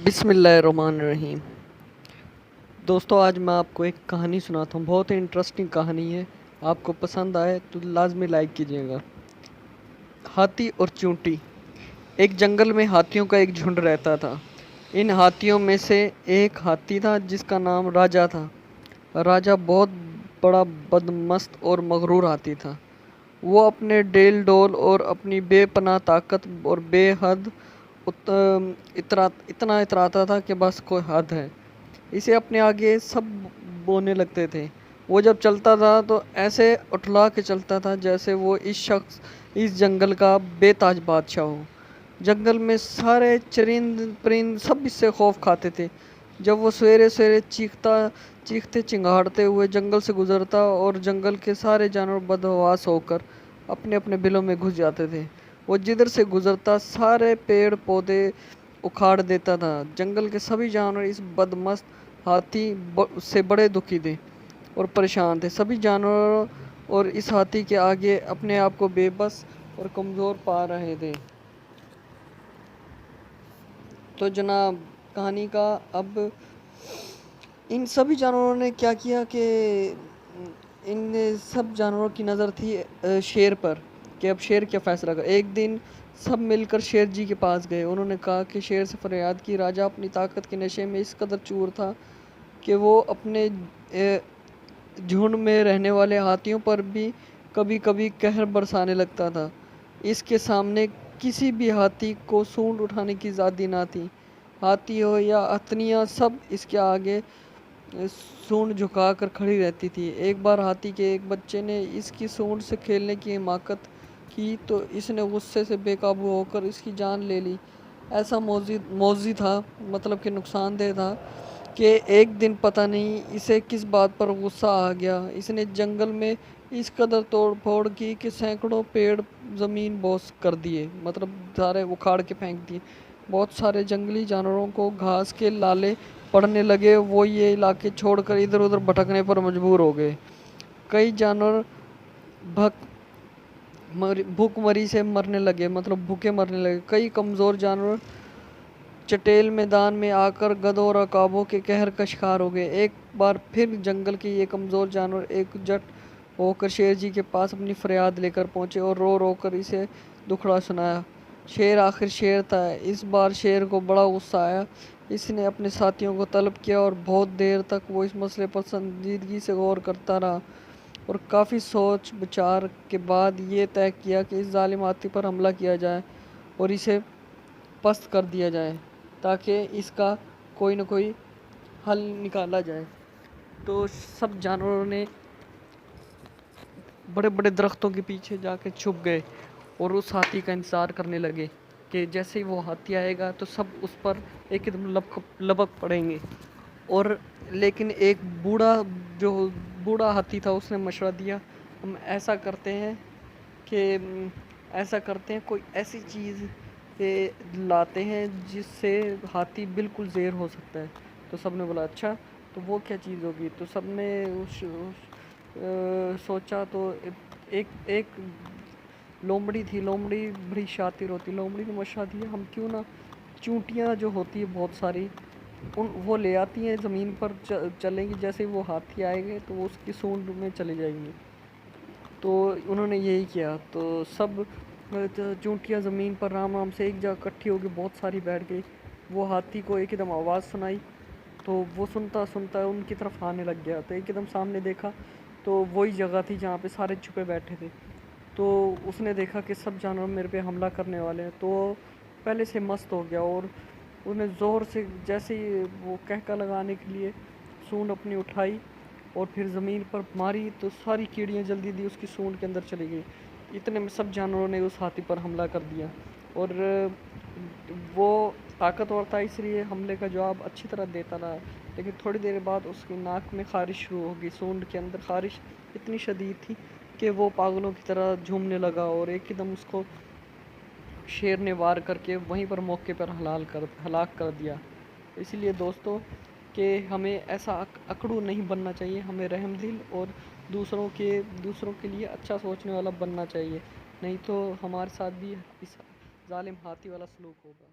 बिस्मिल्लाहिर्रहमानिर्रहीम। दोस्तों, आज मैं आपको एक कहानी सुनाता हूँ। बहुत ही इंटरेस्टिंग कहानी है। आपको पसंद आए तो लाजमी लाइक कीजिएगा। हाथी और चूंटी। एक जंगल में हाथियों का एक झुंड रहता था। इन हाथियों में से एक हाथी था जिसका नाम राजा था। राजा बहुत बड़ा बदमस्त और मगरूर हाथी था। वो अपने डेल डोल और अपनी बेपनाह ताकत और बेहद इतना इतराता था कि बस कोई हद है। इसे अपने आगे सब बोने लगते थे। वो जब चलता था तो ऐसे उठला के चलता था जैसे वो इस जंगल का बेताज बादशाह हो। जंगल में सारे चरिंद परिंद सब इससे खौफ खाते थे। जब वो सवेरे सवेरे चीखते चिंगाड़ते हुए जंगल से गुजरता और जंगल के सारे जानवर बदहवास होकर अपने अपने बिलों में घुस जाते थे। वो जिधर से गुजरता सारे पेड़ पौधे उखाड़ देता था। जंगल के सभी जानवर इस बदमस्त हाथी से बड़े दुखी थे और परेशान थे। सभी जानवर और इस हाथी के आगे अपने आप को बेबस और कमज़ोर पा रहे थे। तो जनाब, कहानी का अब इन सभी जानवरों ने क्या किया कि इन सब जानवरों की नज़र थी शेर पर कि अब शेर क्या फ़ैसला कर। एक दिन सब मिलकर शेर जी के पास गए। उन्होंने कहा कि शेर से फरियाद की। राजा अपनी ताकत के नशे में इस कदर चूर था कि वो अपने झुंड में रहने वाले हाथियों पर भी कभी कभी कहर बरसाने लगता था। इसके सामने किसी भी हाथी को सूंड उठाने की आज़ादी ना थी। हाथी हो या हथनियाँ, सब इसके आगे सूंड झुका कर खड़ी रहती थी। एक बार हाथी के एक बच्चे ने इसकी सूंड से खेलने की हिमाकत की तो इसने गुस्से से बेकाबू होकर इसकी जान ले ली। ऐसा मौजी था, मतलब कि नुकसानदेह था, कि एक दिन पता नहीं इसे किस बात पर गुस्सा आ गया। इसने जंगल में इस कदर तोड़ फोड़ की कि सैकड़ों पेड़ ज़मीन बोस कर दिए, मतलब सारे उखाड़ के फेंक दिए। बहुत सारे जंगली जानवरों को घास के लाले पड़ने लगे। वो ये इलाके छोड़कर इधर उधर भटकने पर मजबूर हो गए। कई जानवर भूखमरी से मरने लगे, मतलब भूखे मरने लगे। कई कमज़ोर जानवर चटेल मैदान में आकर गधों और अकाबों के कहर का शिकार हो गए। एक बार फिर जंगल के ये कमज़ोर जानवर एकजुट होकर शेर जी के पास अपनी फरियाद लेकर पहुँचे और रो रो कर इसे दुखड़ा सुनाया। शेर आखिर शेर था। इस बार शेर को बड़ा गुस्सा आया। इसने अपने साथियों को तलब किया और बहुत देर तक वो इस मसले पर संजीदगी से गौर करता रहा और काफ़ी सोच विचार के बाद ये तय किया कि इस जालिम हाथी पर हमला किया जाए और इसे पस्त कर दिया जाए ताकि इसका कोई न कोई हल निकाला जाए। तो सब जानवरों ने बड़े बड़े दरख्तों के पीछे जाकर छुप गए और उस हाथी का इंतज़ार करने लगे कि जैसे ही वो हाथी आएगा तो सब उस पर एकदम लपक पड़ेंगे। और लेकिन एक बूढ़ा हाथी था, उसने मशवरा दिया, हम ऐसा करते हैं कोई ऐसी चीज़ लाते हैं जिससे हाथी बिल्कुल ज़ेर हो सकता है। तो सब ने बोला अच्छा, तो वो क्या चीज़ होगी। तो सब ने सोचा। तो एक एक लोमड़ी थी। लोमड़ी बड़ी शातिर होती। लोमड़ी ने मशवरा दिया, हम क्यों ना चूंटियाँ जो होती है बहुत सारी, वो ले आती हैं, ज़मीन पर चलेंगी, जैसे वो हाथी आएंगे तो वो उसकी सूंड में चले जाएंगे। तो उन्होंने यही किया। तो सब चूंटियाँ ज़मीन पर राम राम से एक जगह इकट्ठी होकर बहुत सारी बैठ गई। वो हाथी को एकदम आवाज़ सुनाई तो वो सुनता सुनता उनकी तरफ आने लग गया। तो एकदम सामने देखा तो वही जगह थी जहाँ पे सारे छुपे बैठे थे। तो उसने देखा कि सब जानवर मेरे पे हमला करने वाले हैं। तो पहले से मस्त हो गया और उन्हें ज़ोर से जैसे ही वो कहका लगाने के लिए सूंड अपनी उठाई और फिर ज़मीन पर मारी तो सारी कीड़ियाँ जल्दी दी उसकी सूंड के अंदर चली गई। इतने में सब जानवरों ने उस हाथी पर हमला कर दिया और वो ताकतवर था, इसलिए हमले का जवाब अच्छी तरह देता रहा। लेकिन थोड़ी देर बाद उसकी नाक में ख़ारिश शुरू हो गई। सूंड के अंदर ख़ारिश इतनी शदीद थी कि वो पागलों की तरह झूमने लगा और एकदम उसको शेर ने वार करके वहीं पर मौके पर हलाक कर दिया। इसलिए दोस्तों कि हमें ऐसा अकड़ू नहीं बनना चाहिए। हमें रहमदिल और दूसरों के लिए अच्छा सोचने वाला बनना चाहिए। नहीं तो हमारे साथ भी इस जालिम हाथी वाला सलूक होगा।